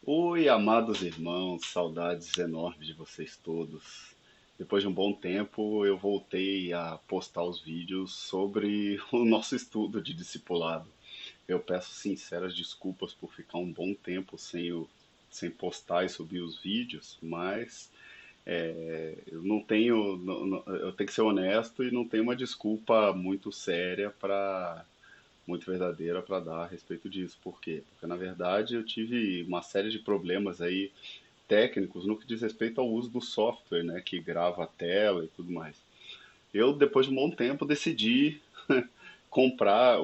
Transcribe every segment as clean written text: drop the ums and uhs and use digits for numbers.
Oi, amados irmãos, saudades enormes de vocês todos. Depois de um bom tempo, eu voltei a postar os vídeos sobre o nosso estudo de discipulado. Eu peço sinceras desculpas por ficar um bom tempo sem postar e subir os vídeos, mas eu não tenho, eu tenho que ser honesto e não tenho uma desculpa muito séria para muito verdadeira para dar a respeito disso. Por quê? Porque na verdade eu tive uma série de problemas aí técnicos no que diz respeito ao uso do software, né, que grava a tela e tudo mais. Eu, depois de um bom tempo, decidi comprar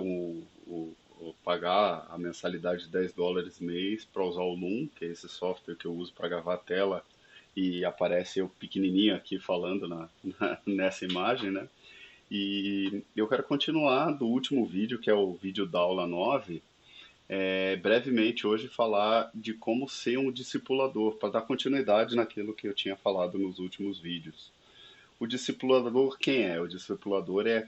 pagar a mensalidade de US$ 10 mês para usar o Loom, que é esse software que eu uso para gravar a tela e aparece eu pequenininho aqui falando nessa imagem, né? E eu quero continuar do último vídeo, que é o vídeo da aula 9, brevemente hoje falar de como ser um discipulador, para dar continuidade naquilo que eu tinha falado nos últimos vídeos. O discipulador quem é? O discipulador é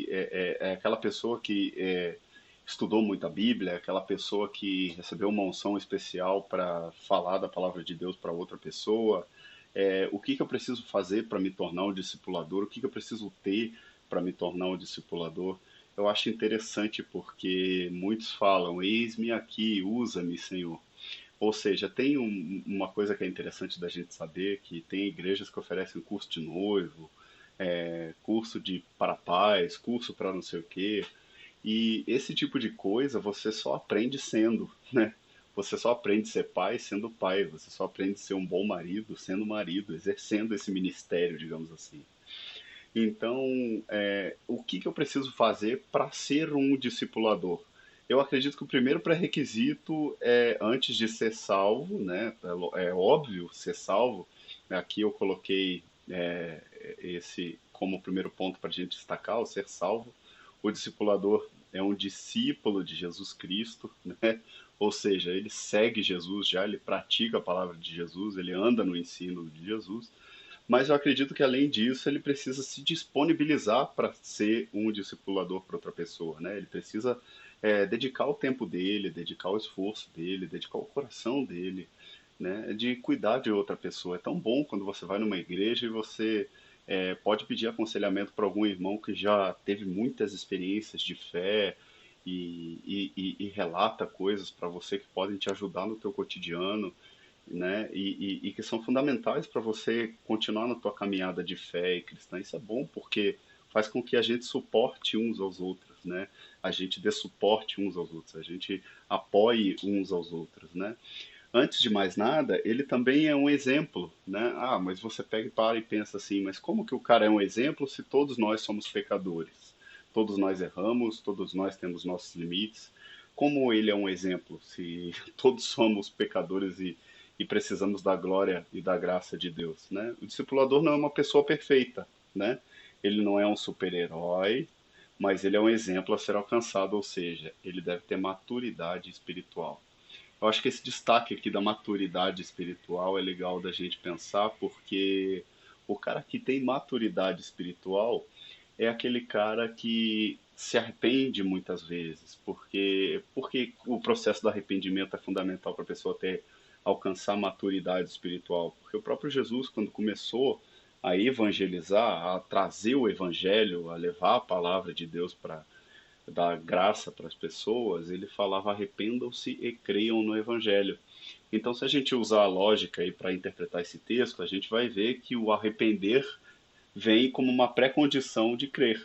é aquela pessoa que estudou muito a Bíblia, é aquela pessoa que recebeu uma unção especial para falar da palavra de Deus para outra pessoa. O que eu preciso fazer para me tornar um discipulador? O que eu preciso ter para me tornar um discipulador? Eu acho interessante porque muitos falam: Eis-me aqui, usa-me, Senhor. Ou seja, tem uma coisa que é interessante da gente saber, que tem igrejas que oferecem curso de noivo, curso de para paz, curso para não sei o quê. E esse tipo de coisa você só aprende sendo, né? Você só aprende a ser pai sendo pai, você só aprende a ser um bom marido sendo marido, exercendo esse ministério, digamos assim. Então, o que eu preciso fazer para ser um discipulador? Eu acredito que o primeiro pré-requisito é, antes de ser salvo, né? É óbvio ser salvo. Aqui eu coloquei esse como primeiro ponto para a gente destacar, o ser salvo. O discipulador é um discípulo de Jesus Cristo, né? Ou seja, ele segue Jesus já, ele pratica a palavra de Jesus, ele anda no ensino de Jesus. Mas eu acredito que além disso, ele precisa se disponibilizar para ser um discipulador para outra pessoa, né? Ele precisa dedicar o tempo dele, dedicar o esforço dele, dedicar o coração dele, né? De cuidar de outra pessoa. É tão bom quando você vai numa igreja e você pode pedir aconselhamento para algum irmão que já teve muitas experiências de fé e relata coisas para você que podem te ajudar no teu cotidiano, né? E que são fundamentais para você continuar na tua caminhada de fé e cristã. Isso é bom porque faz com que a gente suporte uns aos outros, né? A gente dê suporte uns aos outros, a gente apoie uns aos outros, né? Antes de mais nada, ele também é um exemplo, né? Ah, mas você pega e para e pensa assim, mas como que o cara é um exemplo se todos nós somos pecadores? Todos nós erramos, todos nós temos nossos limites. Como ele é um exemplo se todos somos pecadores e precisamos da glória e da graça de Deus, né? O discipulador não é uma pessoa perfeita, né? Ele não é um super-herói, mas ele é um exemplo a ser alcançado, ou seja, ele deve ter maturidade espiritual. Eu acho que esse destaque aqui da maturidade espiritual é legal da gente pensar, porque o cara que tem maturidade espiritual é aquele cara que se arrepende muitas vezes, porque o processo do arrependimento é fundamental para a pessoa ter alcançar maturidade espiritual, porque o próprio Jesus, quando começou a evangelizar, a trazer o evangelho, a levar a palavra de Deus para dar graça para as pessoas, ele falava arrependam-se e creiam no evangelho. Então, se a gente usar a lógica aí para interpretar esse texto, a gente vai ver que o arrepender vem como uma pré-condição de crer.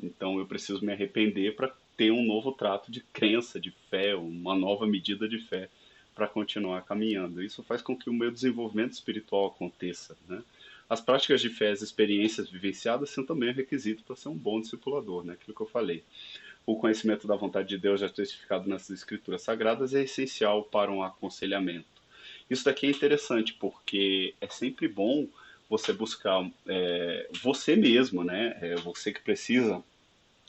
Então eu preciso me arrepender para ter um novo trato de crença, de fé, uma nova medida de fé para continuar caminhando. Isso faz com que o meu desenvolvimento espiritual aconteça, né? As práticas de fé, as experiências vivenciadas são também um requisito para ser um bom discipulador, né? Aquilo que eu falei. O conhecimento da vontade de Deus já testificado nas escrituras sagradas é essencial para um aconselhamento. Isso daqui é interessante porque é sempre bom você buscar você mesmo, né? Você que precisa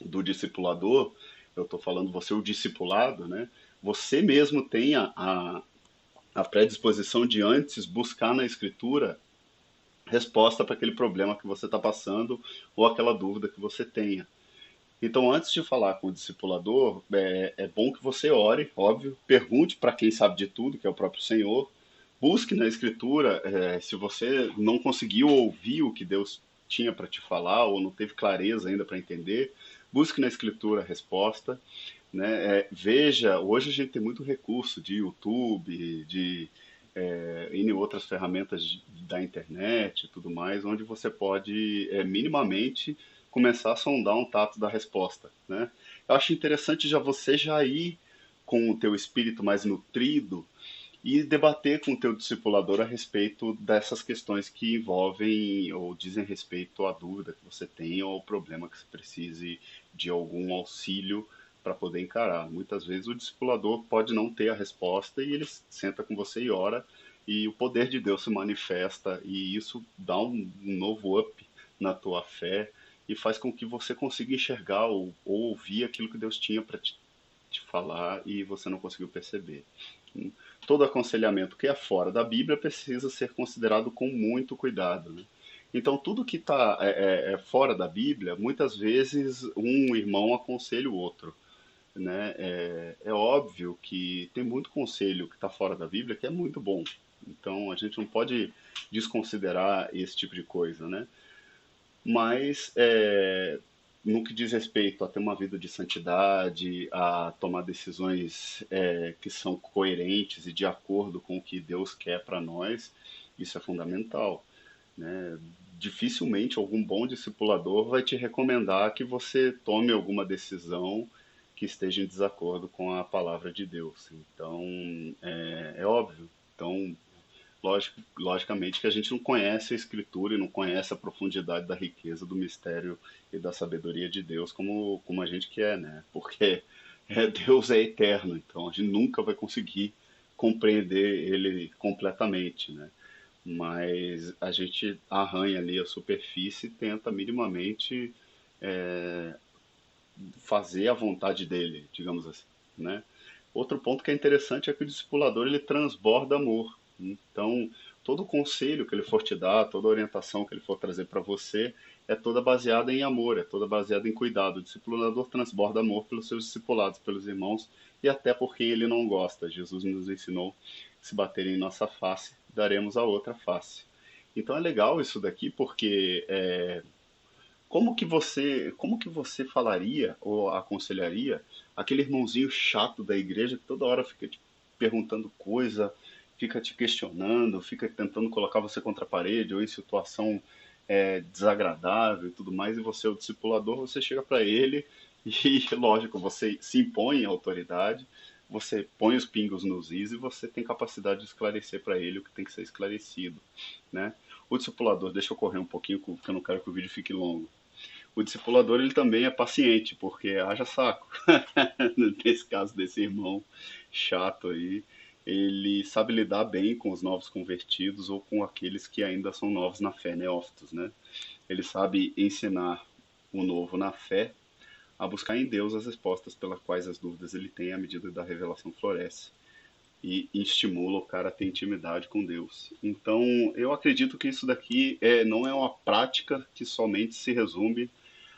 do discipulador, eu estou falando você o discipulado, né? Você mesmo tem a predisposição de antes buscar na escritura resposta para aquele problema que você está passando ou aquela dúvida que você tenha. Então, antes de falar com o discipulador, é bom que você ore, óbvio, pergunte para quem sabe de tudo, que é o próprio Senhor, busque na Escritura, se você não conseguiu ouvir o que Deus tinha para te falar ou não teve clareza ainda para entender, busque na Escritura a resposta, né? Veja, hoje a gente tem muito recurso de YouTube, de N outras ferramentas da internet e tudo mais, onde você pode minimamente começar a sondar um tato da resposta, né? Eu acho interessante você já ir com o teu espírito mais nutrido e debater com o teu discipulador a respeito dessas questões que envolvem ou dizem respeito à dúvida que você tem ou ao problema que você precise de algum auxílio para poder encarar. Muitas vezes o discipulador pode não ter a resposta e ele senta com você e ora e o poder de Deus se manifesta e isso dá um novo up na tua fé e faz com que você consiga enxergar ou ouvir aquilo que Deus tinha para te falar e você não conseguiu perceber. Todo aconselhamento que é fora da Bíblia precisa ser considerado com muito cuidado, né? Então, tudo que está fora da Bíblia, muitas vezes um irmão aconselha o outro, né? É óbvio que tem muito conselho que está fora da Bíblia que é muito bom. Então, a gente não pode desconsiderar esse tipo de coisa, né? Mas no que diz respeito a ter uma vida de santidade, a tomar decisões que são coerentes e de acordo com o que Deus quer para nós, isso é fundamental, né? Dificilmente algum bom discipulador vai te recomendar que você tome alguma decisão que esteja em desacordo com a palavra de Deus. Então, é óbvio. Então, logicamente que a gente não conhece a Escritura e não conhece a profundidade da riqueza do mistério e da sabedoria de Deus como a gente quer, né? Porque Deus é eterno, então a gente nunca vai conseguir compreender ele completamente, né? Mas a gente arranha ali a superfície e tenta minimamente fazer a vontade dele, digamos assim, né? Outro ponto que é interessante é que o discipulador ele transborda amor. Então, todo conselho que ele for te dar, toda orientação que ele for trazer para você, é toda baseada em amor, é toda baseada em cuidado. O discipulador transborda amor pelos seus discipulados, pelos irmãos e até por quem ele não gosta. Jesus nos ensinou: se baterem em nossa face, daremos a outra face. Então é legal isso daqui porque como que você falaria ou aconselharia aquele irmãozinho chato da igreja que toda hora fica te perguntando coisa, fica te questionando, fica tentando colocar você contra a parede ou em situação desagradável e tudo mais, e você é o discipulador, você chega para ele e, lógico, você se impõe a autoridade, você põe os pingos nos is e você tem capacidade de esclarecer para ele o que tem que ser esclarecido, né? O discipulador, deixa eu correr um pouquinho, porque eu não quero que o vídeo fique longo. O discipulador ele também é paciente, porque haja saco. Nesse caso desse irmão chato aí, ele sabe lidar bem com os novos convertidos ou com aqueles que ainda são novos na fé, neófitos, né? Ele sabe ensinar o novo na fé a buscar em Deus as respostas pelas quais as dúvidas ele tem à medida da revelação floresce e estimula o cara a ter intimidade com Deus. Então, eu acredito que isso daqui não é uma prática que somente se resume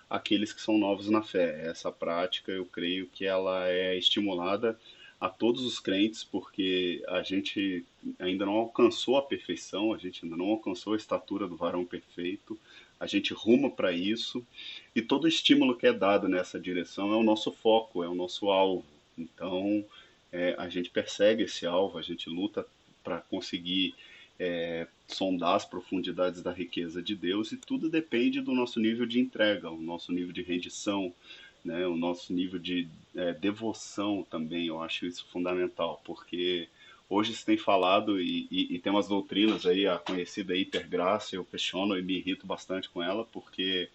aqueles que são novos na fé. Essa prática, eu creio que ela é estimulada a todos os crentes, porque a gente ainda não alcançou a perfeição, a gente ainda não alcançou a estatura do varão perfeito, a gente ruma para isso, e todo estímulo que é dado nessa direção é o nosso foco, é o nosso alvo. Então, a gente persegue esse alvo, a gente luta para conseguir sondar as profundidades da riqueza de Deus e tudo depende do nosso nível de entrega, o nosso nível de rendição, né, o nosso nível de devoção também. Eu acho isso fundamental, porque hoje se tem falado e tem umas doutrinas aí, a conhecida hipergraça, eu questiono e me irrito bastante com ela, porque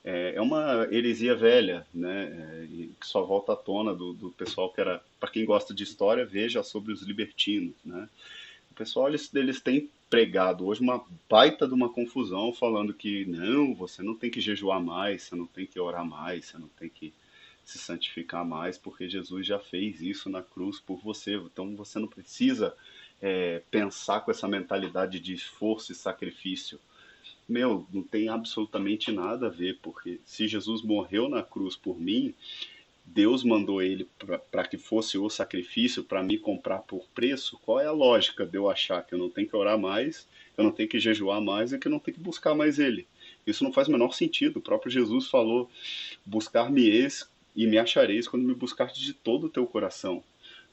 é uma heresia velha, né, que só volta à tona do pessoal que era, para quem gosta de história, veja sobre os libertinos, né? O pessoal, eles têm pregado hoje uma baita de uma confusão, falando que não, você não tem que jejuar mais, você não tem que orar mais, você não tem que se santificar mais, porque Jesus já fez isso na cruz por você. Então você não precisa pensar com essa mentalidade de esforço e sacrifício. meu, não tem absolutamente nada a ver, porque se Jesus morreu na cruz por mim, Deus mandou ele para que fosse o sacrifício para me comprar por preço. Qual é a lógica de eu achar que eu não tenho que orar mais, que eu não tenho que jejuar mais e que eu não tenho que buscar mais ele? Isso não faz o menor sentido. O próprio Jesus falou: buscar-me-eis e me achareis quando me buscardes de todo o teu coração.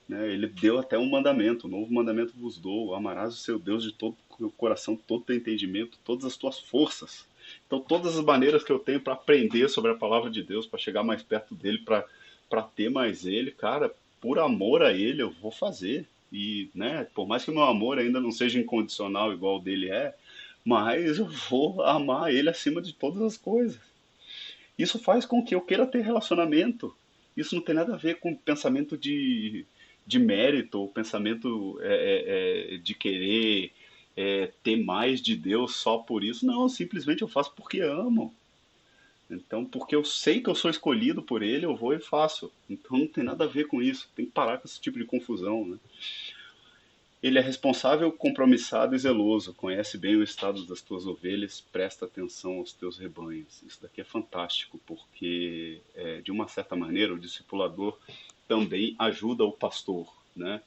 Né? Ele deu até um mandamento: um novo mandamento vos dou: amarás o seu Deus de todo o coração, todo o teu entendimento, todas as tuas forças. Então, todas as maneiras que eu tenho para aprender sobre a palavra de Deus, para chegar mais perto dele, para ter mais ele, cara, por amor a ele eu vou fazer. E, né, por mais que o meu amor ainda não seja incondicional igual o dele é, mas eu vou amar ele acima de todas as coisas. Isso faz com que eu queira ter relacionamento. Isso não tem nada a ver com pensamento de mérito, ou pensamento de querer ter mais de Deus só por isso. Não, simplesmente eu faço porque amo. Então, porque eu sei que eu sou escolhido por ele, eu vou e faço. Então não tem nada a ver com isso. Tem que parar com esse tipo de confusão, né? Ele é responsável, compromissado e zeloso, conhece bem o estado das tuas ovelhas, presta atenção aos teus rebanhos. Isso daqui é fantástico, porque, de uma certa maneira, o discipulador também ajuda o pastor, né?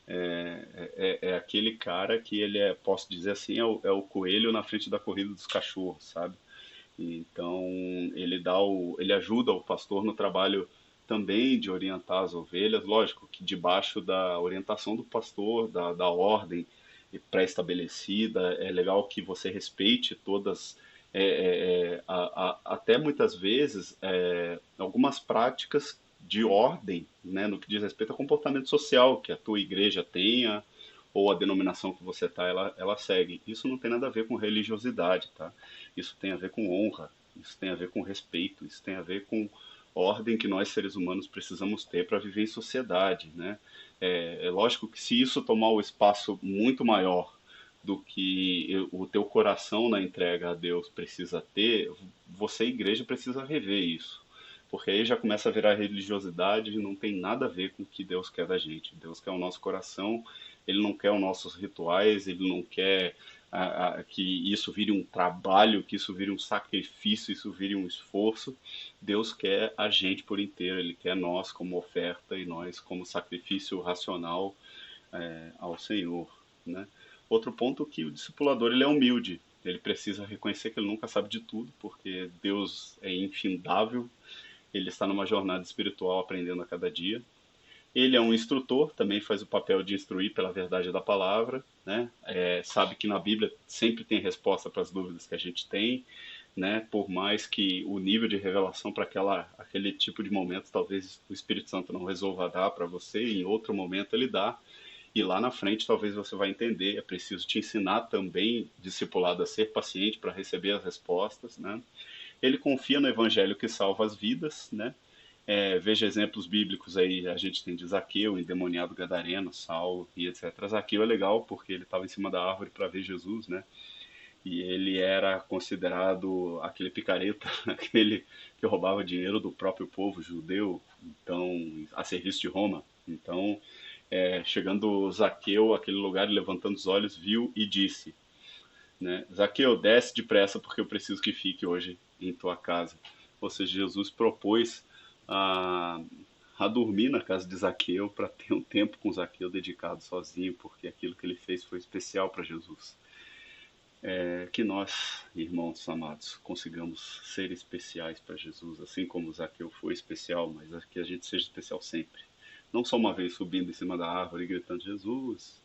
É aquele cara que ele é, posso dizer assim, é o coelho na frente da corrida dos cachorros, sabe? Então, ele ajuda o pastor no trabalho também de orientar as ovelhas, lógico que debaixo da orientação do pastor, da ordem pré-estabelecida. É legal que você respeite todas, até muitas vezes, algumas práticas de ordem, né, no que diz respeito ao comportamento social que a tua igreja tenha, ou a denominação que você está, ela segue. Isso não tem nada a ver com religiosidade, tá? Isso tem a ver com honra, isso tem a ver com respeito, isso tem a ver com ordem que nós seres humanos precisamos ter para viver em sociedade, né? É lógico que se isso tomar o espaço muito maior do que o teu coração na entrega a Deus precisa ter, você, igreja, precisa rever isso. Porque aí já começa a virar religiosidade e não tem nada a ver com o que Deus quer da gente. Deus quer o nosso coração, Ele não quer os nossos rituais, Ele não quer que isso vire um trabalho, que isso vire um sacrifício, isso vire um esforço. Deus quer a gente por inteiro, Ele quer nós como oferta e nós como sacrifício racional ao Senhor, né? Outro ponto é que o discipulador ele é humilde, ele precisa reconhecer que ele nunca sabe de tudo, porque Deus é infindável, ele está numa jornada espiritual aprendendo a cada dia. Ele é um instrutor, também faz o papel de instruir pela verdade da palavra, né? Sabe que na Bíblia sempre tem resposta para as dúvidas que a gente tem, né? Por mais que o nível de revelação para aquele tipo de momento, talvez o Espírito Santo não resolva dar para você, em outro momento ele dá, e lá na frente talvez você vai entender. É preciso te ensinar também, discipulado, a ser paciente para receber as respostas, né? Ele confia no evangelho que salva as vidas, né? Veja exemplos bíblicos aí, a gente tem de Zaqueu, endemoniado gadareno, Saulo e etc. Zaqueu é legal porque ele estava em cima da árvore para ver Jesus, né? E ele era considerado aquele picareta, aquele que roubava dinheiro do próprio povo judeu, então, a serviço de Roma. Então, chegando Zaqueu àquele lugar, levantando os olhos, viu e disse, né? Zaqueu, desce depressa porque eu preciso que fique hoje em tua casa. Ou seja, Jesus propôs a, a dormir na casa de Zaqueu para ter um tempo com Zaqueu dedicado sozinho, porque aquilo que ele fez foi especial para Jesus. Que nós, irmãos amados, consigamos ser especiais para Jesus, assim como Zaqueu foi especial, mas que a gente seja especial sempre. Não só uma vez subindo em cima da árvore e gritando: Jesus,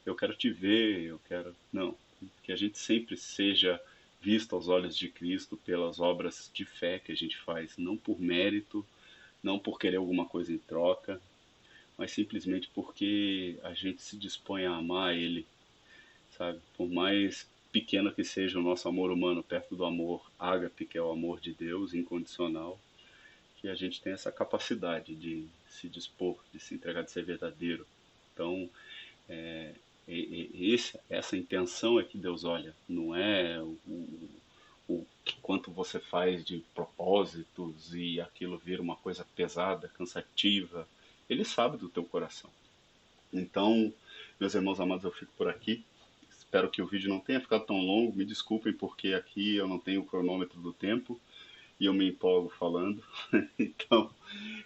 eu quero te ver, eu quero. Não, que a gente sempre seja visto aos olhos de Cristo pelas obras de fé que a gente faz, não por mérito, não por querer alguma coisa em troca, mas simplesmente porque a gente se dispõe a amar Ele, sabe? Por mais pequeno que seja o nosso amor humano perto do amor ágape, que é o amor de Deus incondicional, que a gente tem essa capacidade de se dispor, de se entregar, de ser verdadeiro. Então, essa intenção é que Deus olha, não é o quanto você faz de propósitos e aquilo vira uma coisa pesada, cansativa. Ele sabe do teu coração. Então, meus irmãos amados, eu fico por aqui. espero que o vídeo não tenha ficado tão longo. Me desculpem porque aqui eu não tenho o cronômetro do tempo e eu me empolgo falando. Então,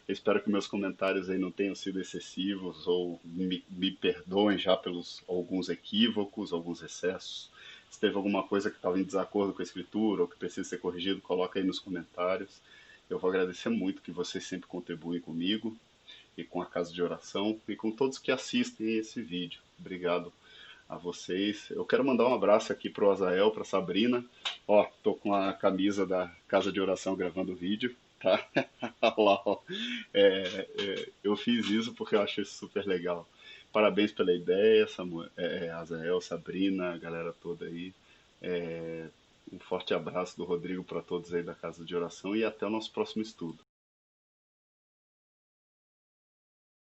eu espero que meus comentários aí não tenham sido excessivos ou me perdoem já pelos alguns equívocos, alguns excessos. Se teve alguma coisa que estava em desacordo com a escritura ou que precisa ser corrigido, coloca aí nos comentários. Eu vou agradecer muito que vocês sempre contribuem comigo e com a Casa de Oração e com todos que assistem esse vídeo. Obrigado a vocês. Eu quero mandar um abraço aqui pro Azael, pra Sabrina. Ó, tô com a camisa da Casa de Oração gravando o vídeo, tá? Olha lá, ó. Eu fiz isso porque eu acho isso super legal. Parabéns pela ideia, Samuel, Azael, Sabrina, a galera toda aí. Um forte abraço do Rodrigo para todos aí da Casa de Oração e até o nosso próximo estudo.